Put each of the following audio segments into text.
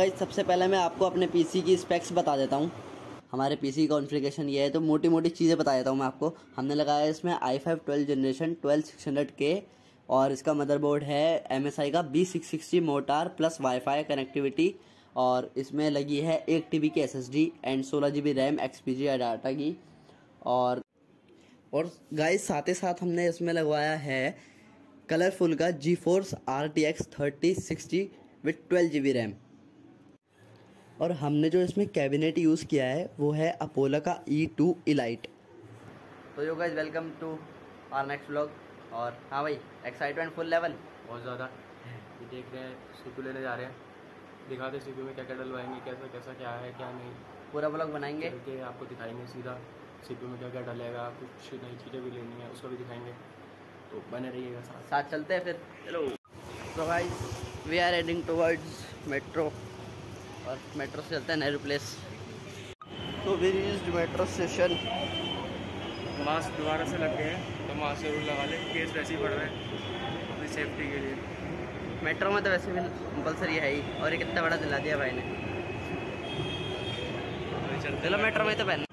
Guys सबसे पहले मैं आपको अपने पीसी की स्पेक्स बता देता हूँ। हमारे पीसी की कॉन्फ़िगरेशन ये है, तो मोटी मोटी चीज़ें बता देता हूँ मैं आपको। हमने लगाया है इसमें i5 12 जनरेशन 12600K और इसका मदरबोर्ड है MSI का B660 motor plus wifi connectivity, और इसमें लगी है 1 TB की SSD and 16 GB RAM XPG data की। और गाइस साथ ही साथ हमने इसमें लगवाया है कलरफुल का GeForce RTX 3060 with 12 GB RAM. और हमने जो इसमें कैबिनेट यूज़ किया है वो है अपोलो का E2 Elite। तो yo guys welcome to our next vlog. और हाँ भाई, एक्साइटमेंट फुल लेवल बहुत ज़्यादा। ये देख रहे हैं CPU लेने जा रहे हैं, दिखाते CPU में क्या क्या डलवाएंगे, कैसा कैसा क्या है क्या नहीं, पूरा व्लॉग बनाएंगे कि आपको दिखाएंगे सीधा CPU में क्या क्या डलेगा। कुछ नई चीज़ें भी लेनी है उसको भी दिखाएंगे, तो बने रहिएगा साथ चलते हैं फिर। चलो तो guys we are heading towards metro, और मेट्रो से चलते हैं नेहरू प्लेस। तो we reached metro station. Mask दोबारा से लग गए हैं तो मास्क जरूर लगा लें, केस वैसे ही बढ़ रहे हैं अपनी सेफ्टी के लिए। मेट्रो में तो वैसे भी कंपलसरी है ही, और ये कितना बड़ा दिला दिया भाई ने। चलो मेट्रो में तो पहले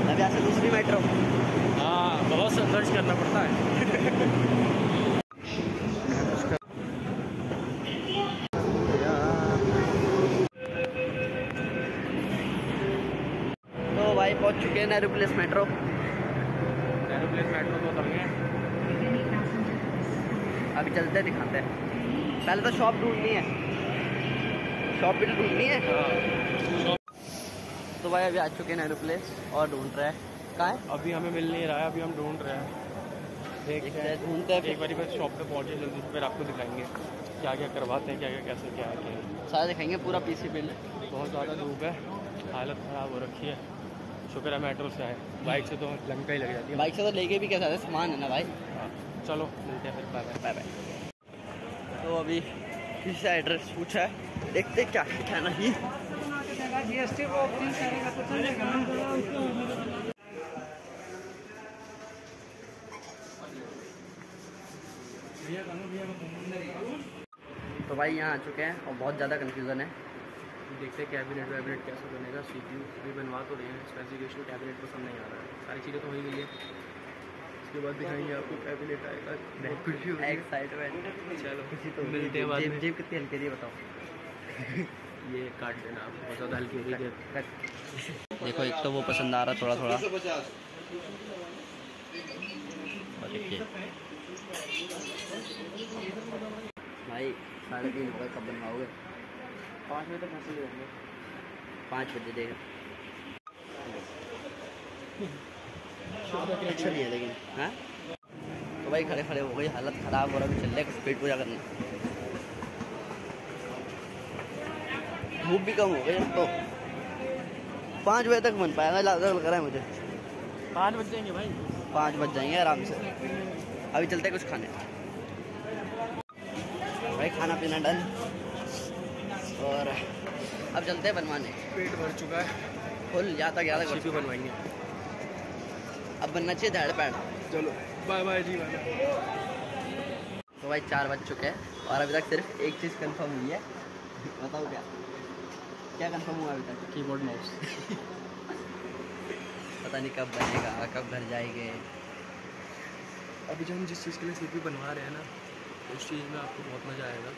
अभी यहाँ से दूसरी मेट्रो। हाँ, बहुत संघर्ष करना पड़ता है। तो भाई पहुँच चुके हैं Nehru place metro. Nehru place metro तो उतर गए, अभी चलते हैं दिखाते हैं। पहले तो शॉप ढूंढनी है, शॉप भी ढूंढनी है। तो भाई अभी आ चुके हैं नेहरू प्लेस और ढूंढ रहे हैं कहाँ है। अभी हमें मिल नहीं रहा है, अभी हम ढूंढ रहे हैं। देखते हैं, ढूंढते हैं एक बार बस शॉप पे पहुंचे जल्दी, फिर आपको दिखाएंगे क्या क्या करवाते हैं, क्या क्या कैसे क्या है। सारा दिखाएंगे पूरा पीसी बिल। बहुत ज़्यादा धूप है, हालत ख़राब हो रखी है। शुक्र है मेट्रो से आए, बाइक से तो लंका ही लग जाती है। बाइक से तो लेके भी कैसा है, सामान है ना भाई। हाँ, चलो मिलते हैं फिर, बाय बाय बाय। तो अभी किसी से एड्रेस पूछा है, देखते क्या क्या नहीं। तो भाई यहाँ आ चुके हैं और बहुत ज़्यादा कन्फ्यूज़न है। देखते हैं कैबिनेट वैबिनेट कैसे बनेगा। CPU भी बनवा तो रहे हैं, स्पेसिफिकेशन कैबिनेट पसंद नहीं आ रहा है, सारी चीज़ें तो हो ही गई है। इसके बाद दिखाएंगे आपको कैबिनेट आएगा, बहुत खुशी होगी। एक्साइटमेंट। चलो खुशी तो मिलते हैं बाद में। जेब कितनी हल्की है बताओ। ये काट देना आप, बहुत ज़्यादा हल्की हो रही है। देखो एक तो वो पसंद आ रहा थोड़ा थोड़ा, और देखिए भाई 3:30 रुपये कब बनवाओगे? 5 बजे तक मैसेज देंगे। 5 बजे देगा। अच्छा नहीं है लेकिन। हाँ तो भाई खड़े खड़े हो गई, हालत ख़राब हो रहा है। चल रहे कुछ पेट पूजा करना, धूप भी कम हो गई अब तो। 5 बजे तक बन पाएगा, ज़्यादा लग रहा है मुझे। 5 बज जाएंगे भाई, 5 बज जाएंगे आराम से। अभी चलते कुछ खाने भाई, खाना पीना डन, और अब चलते हैं बनवाने। पेट भर चुका है फुल, ज़्यादा ज़्यादा CPU बनवाएंगे। अब बनना चाहिए दाड़ पैड़। चलो बाय बाय जी, बाय। तो भाई 4 बज चुके हैं और अभी तक सिर्फ एक चीज़ कंफर्म हुई है। बताओ क्या क्या कंफर्म हुआ अभी तक? Keyboard mouse. पता नहीं कब बनेगा, कब घर जाएंगे। अभी जो हम जिस चीज़ के लिए CPU बनवा रहे हैं ना, उस चीज़ में आपको बहुत मज़ा आएगा।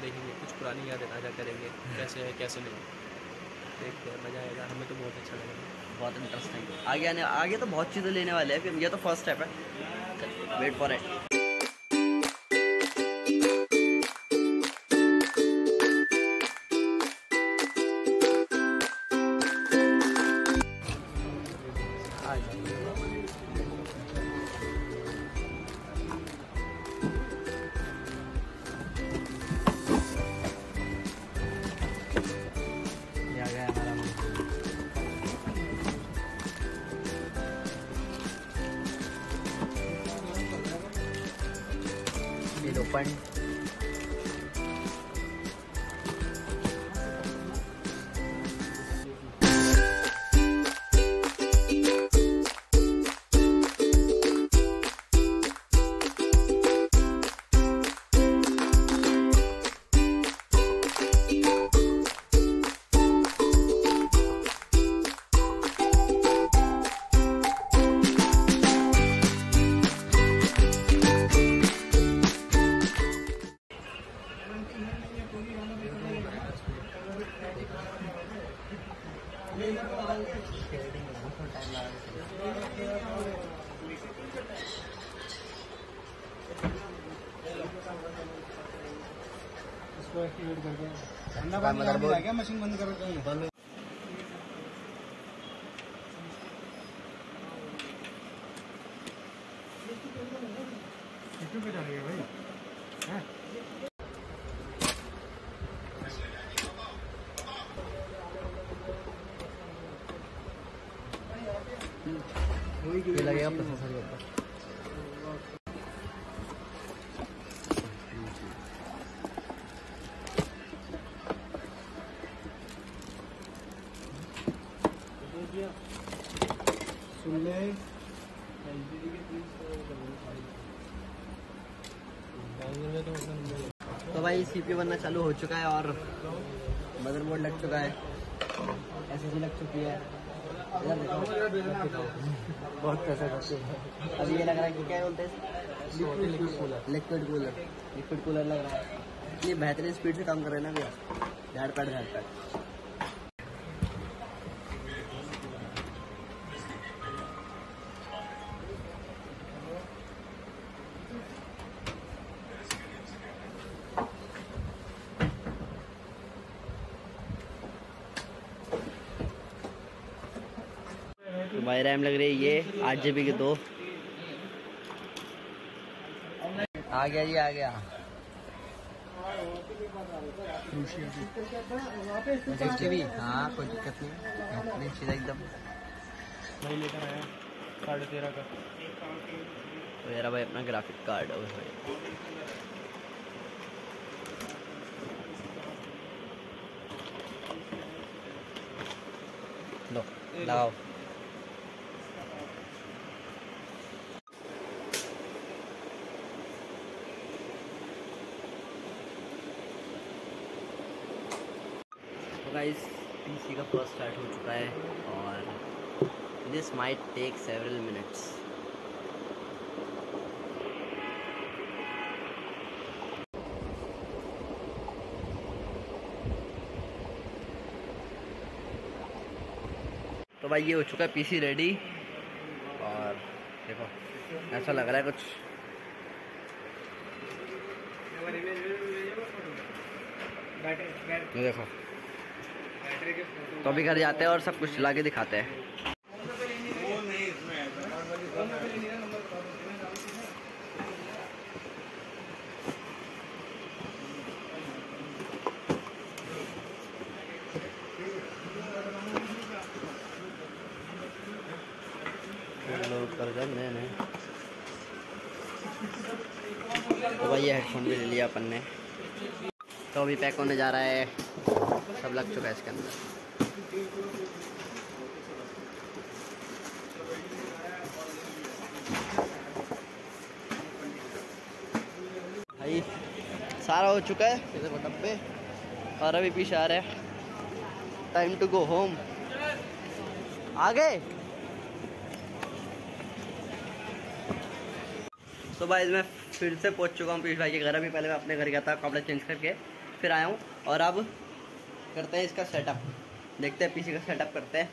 देखेंगे, कुछ पुरानी यादें ताज़ा करेंगे, कैसे है कैसे नहीं, देखते हैं, मज़ा आएगा। हमें तो बहुत अच्छा लगा, बहुत इंटरेस्टिंग। आगे तो बहुत चीज़ें लेने वाले हैं, फिर ये तो फर्स्ट स्टेप है। Wait for it. open. इसको एक्टिवेट करके ठंडा पानी आ गया, मशीन बंद करो। पे जा रही है भाई, हैं? ये लगेगा प्रोसेसर के ऊपर। सुन ले तो भाई सीपीयू बनना चालू हो चुका है और मदरबोर्ड लग चुका है, एसएसडी लग चुकी है। इधर देखो बहुत पैसा खर्च है। अभी ये लग रहा है कि क्या बोलते हैं, लिक्विड कूलर लग रहा है। ये बेहतरीन स्पीड से काम कर रहे हैं ना भैया, झाड़ पैड। तो भाई रैम लग रही है ये 8 GB की 2। आ गया जी, आ गया 6 GB। हाँ कोई दिक्कत नहीं, सीधा एकदम। भाई लेकर आया 13.5 का। तो यार भाई अपना ग्राफिक कार्ड लो लगाओ। तो गाइस पीसी का फर्स्ट स्टार्ट हो चुका है और this might take several minutes. तो भाई ये हो चुका है पीसी रेडी और देखो ऐसा लग रहा है कुछ। ये देखो, तो अभी घर जाते हैं और सब कुछ चला के दिखाते हैं। लोड कर कर मैंने तो भाई ये हेडफोन भी ले लिया अपन ने। तो अभी पैक होने जा रहा है, सब लग चुका है इसके अंदर। भाई सारा हो चुका है, ये देखो डब्बे, और अभी पीछे आ रहा है टाइम टू गो होम। आगे तो भाई मैं फिर से पहुंच चुका हूँ पीयूष भाई के घर। अभी पहले मैं अपने घर गया था, कपड़े चेंज करके फिर आया हूँ और अब करते हैं इसका सेटअप। देखते हैं पीसी का सेटअप करते हैं,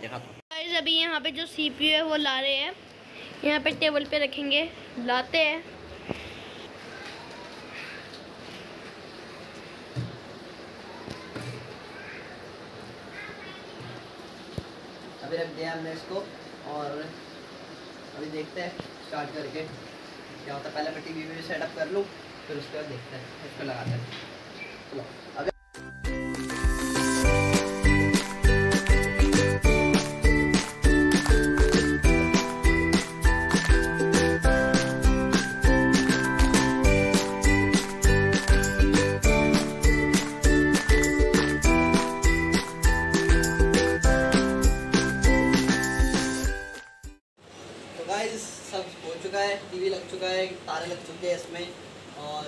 देखा तो गाइस अभी यहाँ पे जो सीपीयू है वो ला रहे हैं, यहाँ पे टेबल पे रखेंगे, लाते हैं। अभी रख दिया हमने इसको और अभी देखते हैं स्टार्ट करके क्या होता है। पहले मैं टीवी भी सेटअप कर लूँ, फिर उसके बाद देखते हैं, इसको लगाते हैं। चलो अगर सब हो चुका है, टीवी लग चुका है, तारे लग चुके हैं इसमें और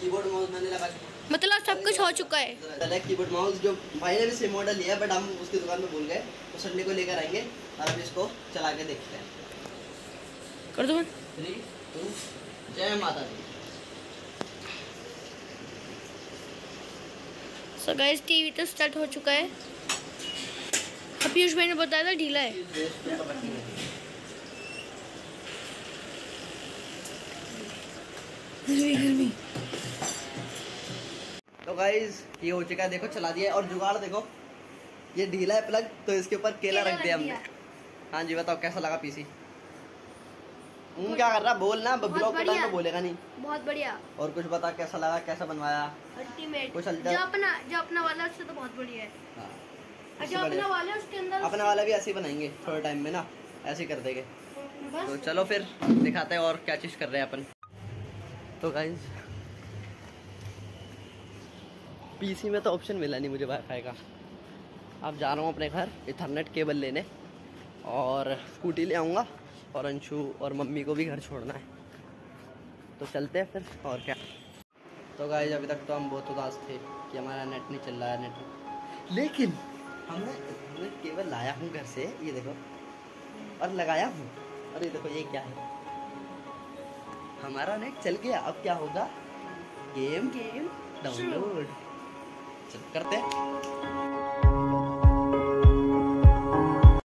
कीबोर्ड माउस मैंने लगा चुका। मतलब सब कुछ हो चुका है। कीबोर्ड माउस जो भाई ने भी सेम मॉडल लिया बट हम उसकी दुकान में भूल गए, तो संडे को लेकर आएंगे और हम इसको चला के देखते हैं। कर दो 3 2 जय माता दी। सो गाइस टीवी तो स्टार्ट हो चुका है। पीयूष भाई ने बताया था ढीला है। तो गाइस ये हो चुका है, देखो चला दिया है। और जुगाड़ देखो, ये ढीला है प्लग, तो इसके ऊपर केला रख दिया हमने। हाँ जी बताओ कैसा लगा पीसी? क्या कर रहा, बोल ना, ब्लॉग के टाइम में बोलेगा नहीं। बहुत बढ़िया। और कुछ बता कैसा लगा, कैसा बनवाया? अल्टीमेट। कुछ जो अपना वाला उससे तो बहुत बढ़िया है। हाँ, जो अपना वाला है उसके अंदर अपना वाला भी ऐसे ही बनाएंगे थोड़े टाइम में ना, ऐसे ही कर देंगे। बस। तो चलो फिर दिखाते हैं और क्या चीज़ कर रहे हैं अपन। तो गाइस पीसी में तो ऑप्शन मिला नहीं मुझे वाईफाई का। अब जा रहा हूँ अपने घर इथरनेट केबल लेने, और स्कूटी ले आऊँगा, और अंशु और मम्मी को भी घर छोड़ना है। तो चलते हैं फिर, और क्या। तो गाइस अभी तक तो हम बहुत उदास थे कि हमारा नेट नहीं चल रहा है, नेट, लेकिन हमने केबल लाया हूँ घर से, ये देखो, और लगाया हूँ, और ये देखो ये क्या है, हमारा नेट चल गया। अब क्या होगा, गेम डाउनलोड। चल करते हैं।